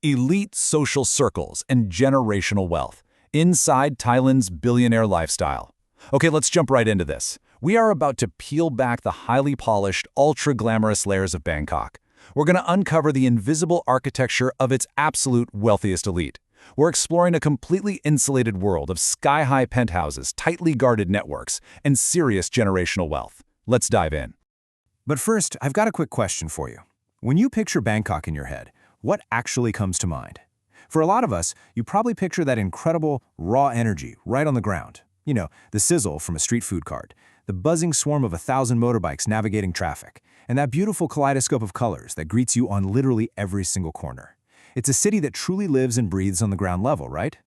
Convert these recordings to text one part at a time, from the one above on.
Elite social circles and generational wealth inside Thailand's billionaire lifestyle. Okay, let's jump right into this. We are about to peel back the highly polished, ultra-glamorous layers of Bangkok. We're going to uncover the invisible architecture of its absolute wealthiest elite. We're exploring a completely insulated world of sky-high penthouses, tightly guarded networks, and serious generational wealth. Let's dive in. But first, I've got a quick question for you. When you picture Bangkok in your head, what actually comes to mind? For a lot of us, you probably picture that incredible, raw energy right on the ground. You know, the sizzle from a street food cart, the buzzing swarm of 1,000 motorbikes navigating traffic, and that beautiful kaleidoscope of colors that greets you on literally every single corner. It's a city that truly lives and breathes on the ground level, right?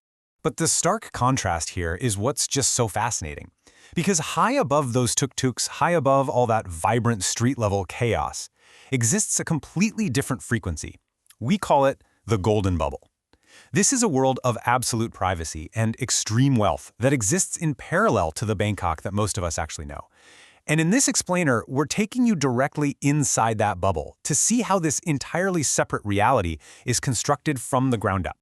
But the stark contrast here is what's just so fascinating. Because high above those tuk-tuks, high above all that vibrant street-level chaos, exists a completely different frequency. We call it the golden bubble. This is a world of absolute privacy and extreme wealth that exists in parallel to the Bangkok that most of us actually know. And in this explainer, we're taking you directly inside that bubble to see how this entirely separate reality is constructed from the ground up.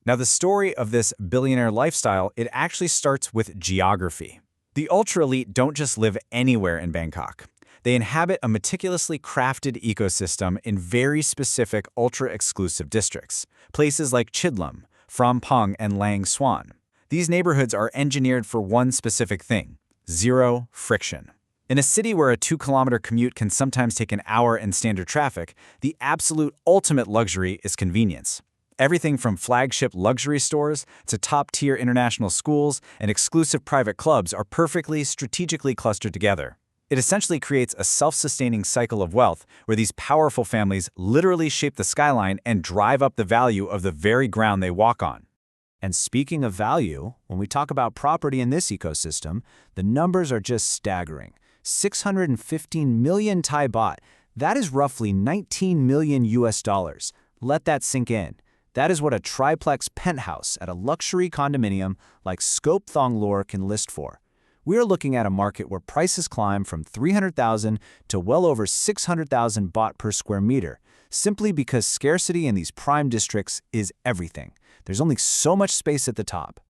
Now, the story of this billionaire lifestyle, it actually starts with geography. The ultra-elite don't just live anywhere in Bangkok. They inhabit a meticulously crafted ecosystem in very specific ultra-exclusive districts, places like Chidlam, Phrom Phong, and Lang Swan. These neighborhoods are engineered for one specific thing: zero friction. In a city where a 2-kilometer commute can sometimes take an hour in standard traffic, the absolute ultimate luxury is convenience. Everything from flagship luxury stores to top-tier international schools and exclusive private clubs are perfectly, strategically clustered together. It essentially creates a self-sustaining cycle of wealth where these powerful families literally shape the skyline and drive up the value of the very ground they walk on. And speaking of value, when we talk about property in this ecosystem, the numbers are just staggering. 615 million Thai baht. That is roughly 19 million US dollars. Let that sink in. That is what a triplex penthouse at a luxury condominium like Scope Thong Lor can list for. We are looking at a market where prices climb from 300,000 to well over 600,000 baht per square meter, simply because scarcity in these prime districts is everything. There's only so much space at the top.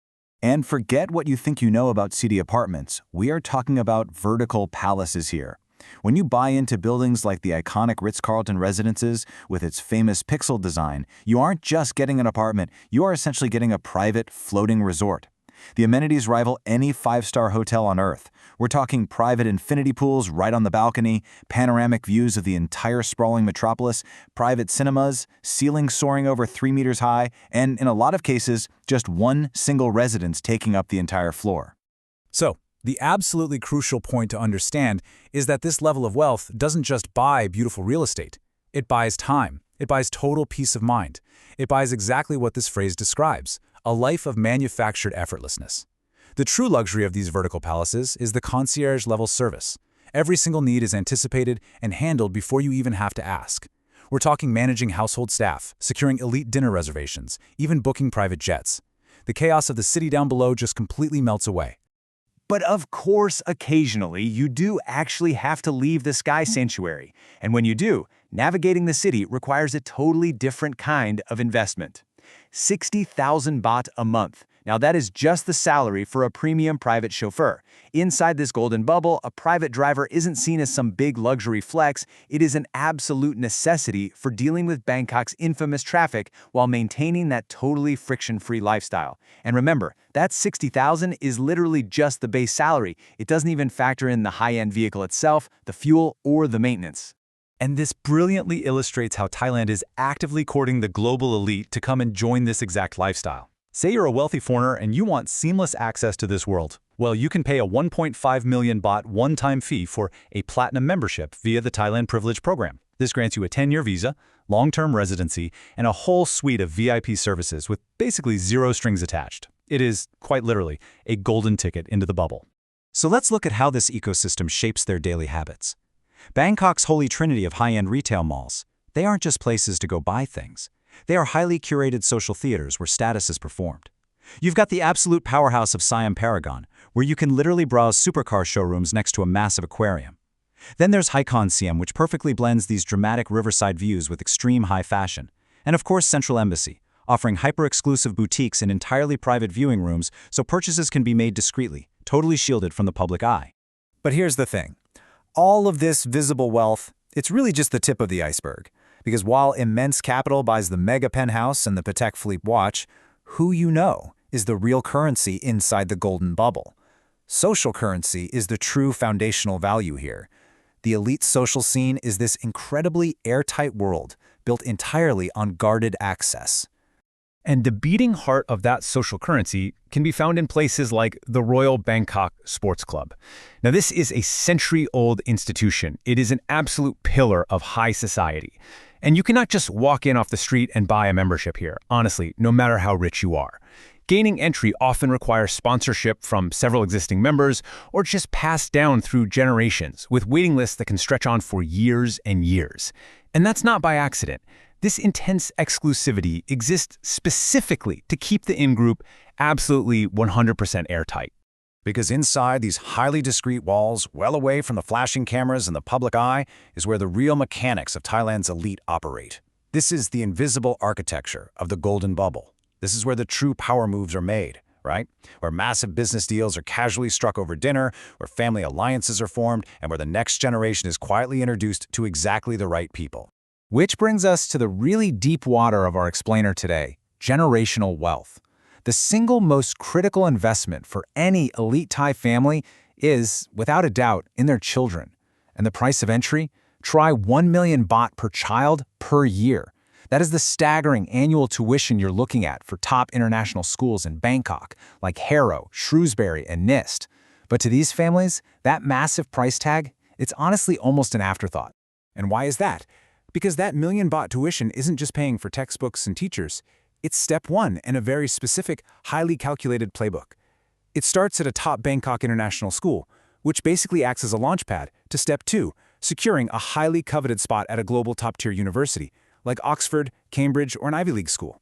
And forget what you think you know about city apartments. We are talking about vertical palaces here. When you buy into buildings like the iconic Ritz-Carlton Residences with its famous pixel design, you aren't just getting an apartment, you are essentially getting a private, floating resort. The amenities rival any 5-star hotel on Earth. We're talking private infinity pools right on the balcony, panoramic views of the entire sprawling metropolis, private cinemas, ceilings soaring over 3 meters high, and in a lot of cases, just one single residence taking up the entire floor. So, the absolutely crucial point to understand is that this level of wealth doesn't just buy beautiful real estate. It buys time. It buys total peace of mind. It buys exactly what this phrase describes: a life of manufactured effortlessness. The true luxury of these vertical palaces is the concierge-level service. Every single need is anticipated and handled before you even have to ask. We're talking managing household staff, securing elite dinner reservations, even booking private jets. The chaos of the city down below just completely melts away. But of course, occasionally, you do actually have to leave the sky sanctuary. And when you do, navigating the city requires a totally different kind of investment. 60,000 baht a month. Now that is just the salary for a premium private chauffeur. Inside this golden bubble, a private driver isn't seen as some big luxury flex. It is an absolute necessity for dealing with Bangkok's infamous traffic while maintaining that totally friction-free lifestyle. And remember, that 60,000 is literally just the base salary. It doesn't even factor in the high-end vehicle itself, the fuel, or the maintenance. And this brilliantly illustrates how Thailand is actively courting the global elite to come and join this exact lifestyle. Say you're a wealthy foreigner and you want seamless access to this world. Well, you can pay a 1.5 million baht one-time fee for a platinum membership via the Thailand Privilege Program. This grants you a 10-year visa, long-term residency, and a whole suite of VIP services with basically zero strings attached. It is, quite literally, a golden ticket into the bubble. So let's look at how this ecosystem shapes their daily habits. Bangkok's holy trinity of high-end retail malls, they aren't just places to go buy things. They are highly curated social theaters where status is performed. You've got the absolute powerhouse of Siam Paragon, where you can literally browse supercar showrooms next to a massive aquarium. Then there's Haikon Siam, which perfectly blends these dramatic riverside views with extreme high fashion. And of course, Central Embassy, offering hyper-exclusive boutiques and entirely private viewing rooms so purchases can be made discreetly, totally shielded from the public eye. But here's the thing. All of this visible wealth, it's really just the tip of the iceberg. Because while immense capital buys the mega penthouse and the Patek Philippe watch, who you know is the real currency inside the golden bubble. Social currency is the true foundational value here. The elite social scene is this incredibly airtight world built entirely on guarded access. And the beating heart of that social currency can be found in places like the Royal Bangkok Sports Club. Now, this is a century-old institution. It is an absolute pillar of high society. And you cannot just walk in off the street and buy a membership here, honestly, no matter how rich you are. Gaining entry often requires sponsorship from several existing members or just passed down through generations with waiting lists that can stretch on for years and years. And that's not by accident. This intense exclusivity exists specifically to keep the in-group absolutely 100% airtight. Because inside these highly discreet walls, well away from the flashing cameras and the public eye, is where the real mechanics of Thailand's elite operate. This is the invisible architecture of the golden bubble. This is where the true power moves are made, right? Where massive business deals are casually struck over dinner, where family alliances are formed, and where the next generation is quietly introduced to exactly the right people. Which brings us to the really deep water of our explainer today, generational wealth. The single most critical investment for any elite Thai family is, without a doubt, in their children. And the price of entry? Try 1 million baht per child per year. That is the staggering annual tuition you're looking at for top international schools in Bangkok, like Harrow, Shrewsbury, and NIST. But to these families, that massive price tag, it's honestly almost an afterthought. And why is that? Because that 1 million baht tuition isn't just paying for textbooks and teachers. It's step one in a very specific, highly calculated playbook. It starts at a top Bangkok international school, which basically acts as a launchpad to step two, securing a highly coveted spot at a global top-tier university, like Oxford, Cambridge, or an Ivy League school.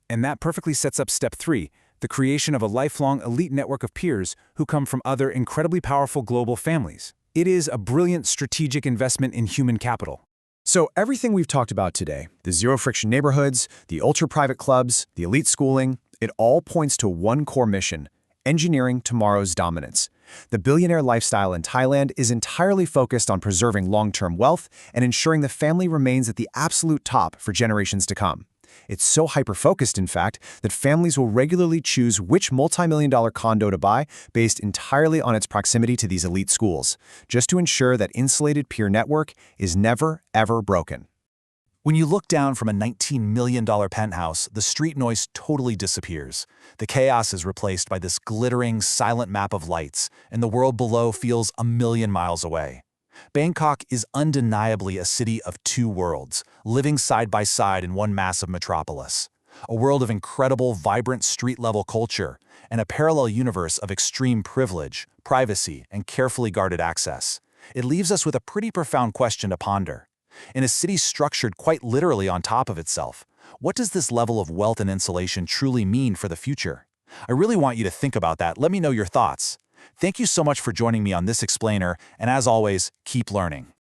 And that perfectly sets up step three, the creation of a lifelong elite network of peers who come from other incredibly powerful global families. It is a brilliant strategic investment in human capital. So everything we've talked about today, the zero-friction neighborhoods, the ultra-private clubs, the elite schooling, it all points to one core mission: engineering tomorrow's dominance. The billionaire lifestyle in Thailand is entirely focused on preserving long-term wealth and ensuring the family remains at the absolute top for generations to come. It's so hyper-focused, in fact, that families will regularly choose which multi-million-dollar condo to buy based entirely on its proximity to these elite schools, just to ensure that insulated peer network is never, ever broken. When you look down from a $19 million penthouse, the street noise totally disappears. The chaos is replaced by this glittering, silent map of lights, and the world below feels a million miles away. Bangkok is undeniably a city of two worlds, living side by side in one massive metropolis. A world of incredible, vibrant street-level culture, and a parallel universe of extreme privilege, privacy, and carefully guarded access. It leaves us with a pretty profound question to ponder. In a city structured quite literally on top of itself, what does this level of wealth and insulation truly mean for the future? I really want you to think about that. Let me know your thoughts. Thank you so much for joining me on this explainer, and as always, keep learning.